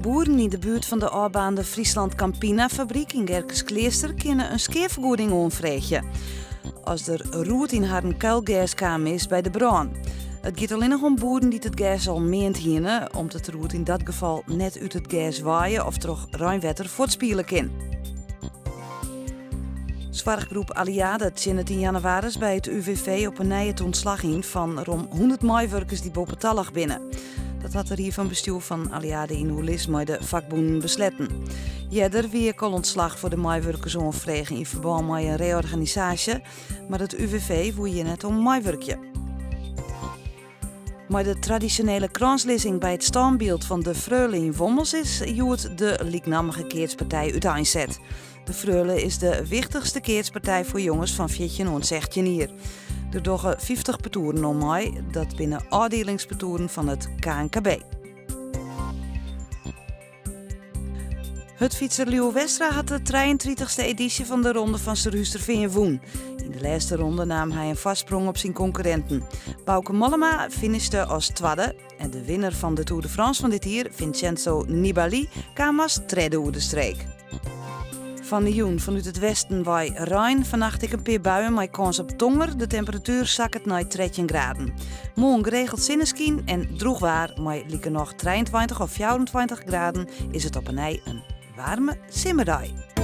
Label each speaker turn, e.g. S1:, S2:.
S1: boeren in de buurt van de afbaande Friesland Campina fabriek in Gerkesklooster kunnen een skeervergoeding aanvragen. Als er roet in haar kuilgaskamer is bij de brand. Het gaat alleen nog om boeren die het gas al meent hienen, omdat het roet in dat geval net uit het gas waaien of toch ruimwetter voortspielen kan. Zwartgroep Aliade tjinnet in januari bij het UWV op een nieuwe ontslag in van rond 100 medewerkers die boventallig binnen. Dat had er hier van bestuur van Aliade in Oerlis met de vakbonden besletten. Jeder wie al ontslag voor de medewerkers aanvregen in verband met een reorganisatie, maar het UWV woe je net om medewerkje. Maar de traditionele kranslezing bij het standbeeld van de Freule in Wommels is joert de lieknamige keertspartij uiteenzet. De Freule is de wichtigste keertspartij voor jongens van 14 en 16 jaar. Er doggen 50 petoeren om mij, dat binnen afdelingspetoeren van het KNKB. Het fietser Leo Westra had de 33e editie van de Ronde van Serhuisterveen woen. In de laatste ronde nam hij een vastsprong op zijn concurrenten. Bauke Mollema finishte als tweede en de winnaar van de Tour de France van dit jaar, Vincenzo Nibali, kwam als derde over de streek. Van de Joen vanuit het westen bij Rijn vannacht ik een paar buien met kans op tonger. De temperatuur zakt naar 13 graden. Morgen geregeld zinneskien en droogwaar, maar lieke nog 23 of 24 graden is het op een warme simmerdag.